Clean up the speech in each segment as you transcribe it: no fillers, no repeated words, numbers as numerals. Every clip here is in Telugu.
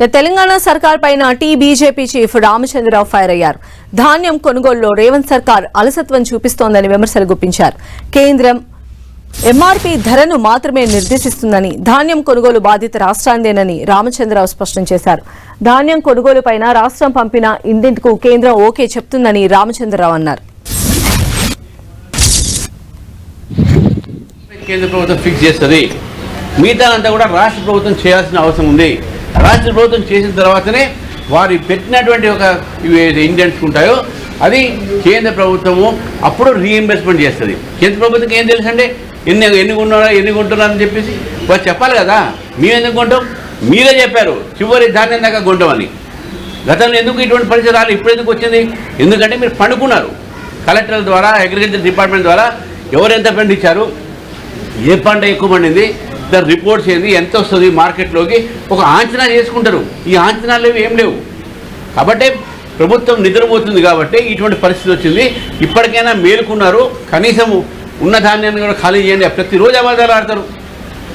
తెలంగాణ సర్కార్ పైన బీజేపీ చీఫ్ రామచంద్రరావు ఫైర్ అయ్యారు. ధాన్యం కొనుగోలులో రేవంత్ సర్కార్ అలసత్వం చూపిస్తోందని విమర్శలు గుప్పించారు. కేంద్రం ఎంఆర్పీ ధరను మాత్రమే నిర్దేశిస్తుందని, ధాన్యం కొనుగోలు బాధ్యత రాష్ట్రాందేనని రామచంద్రరావు స్పష్టం చేశారు. ధాన్యం కొనుగోలుపైన రాష్ట్రం పంపిన ఇండెంట్కు కేంద్రం ఓకే చెప్తుందని రామచంద్రరావు అన్నారు. కేంద్ర ప్రభుత్వం ఫిక్స్ చేస్తుంది, మిగతానంతా కూడా రాష్ట్ర ప్రభుత్వం చేయాల్సిన అవసరం ఉంది. రాష్ట్ర ప్రభుత్వం చేసిన తర్వాతనే వారు పెట్టినటువంటి ఒక ఇండెంట్స్ ఉంటాయో అది కేంద్ర ప్రభుత్వము అప్పుడు రీఇంబర్స్మెంట్ చేస్తుంది. కేంద్ర ప్రభుత్వంకి ఏం తెలుసు అంటే ఎన్ని కొంటున్నారని చెప్పేసి వారు చెప్పాలి కదా. మేము ఎందుకు కొంటాం? మీరే చెప్పారు చివరి ధాన్యం దాకా కొంటామని. గతంలో ఎందుకు ఇటువంటి పరిస్థితి రాలి, ఇప్పుడు ఎందుకు వచ్చింది? ఎందుకంటే మీరు పండుకున్నారు. కలెక్టర్ల ద్వారా, అగ్రికల్చర్ డిపార్ట్మెంట్ ద్వారా ఎవరెంత పండించారు, ఏ పంట ఎక్కువ పండింది, దాని రిపోర్ట్స్ ఏంది, ఎంత వస్తుంది మార్కెట్లోకి ఒక అంచనా చేసుకుంటారు. ఈ అంచనాలు ఏం లేవు. కాబట్టి ప్రభుత్వం నిద్రపోతుంది కాబట్టి ఇటువంటి పరిస్థితి వచ్చింది. ఇప్పటికైనా మేలుకున్నారు. కనీసం ఉన్న ధాన్యాన్ని కూడా ఖాళీ చేయండి. ప్రతిరోజు అబద్ధాలు ఆడతారు.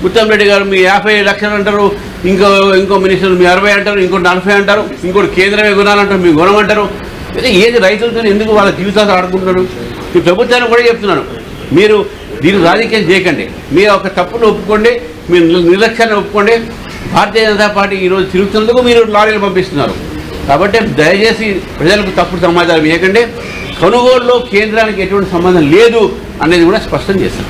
ముత్తంరెడ్డి గారు మీ 50 లక్షలు అంటారు, ఇంకో మినిస్టర్ మీ 60 అంటారు, ఇంకోటి 40 అంటారు, ఇంకోటి కేంద్రమే కొనాలంటారు, మీ కొనమంటారు. ఏది రైతులతో ఎందుకు వాళ్ళ జీవితాలు ఆడుకుంటున్నారు? ఈ ప్రభుత్వాన్ని కూడా చెప్తున్నాను, మీరు దీన్ని రాజకీయం చేయకండి. మీరు ఒక తప్పును ఒప్పుకోండి, మీరు నిర్లక్ష్యాన్ని ఒప్పుకోండి. భారతీయ జనతా పార్టీ ఈరోజు తిరుగుతున్నందుకు మీరు లారీలు పంపిస్తున్నారు. కాబట్టి దయచేసి ప్రజలకు తప్పుడు సమాచారం ఇవ్వకండి. కొనుగోలులో కేంద్రానికి ఎటువంటి సంబంధం లేదు అనేది కూడా స్పష్టం చేస్తాను.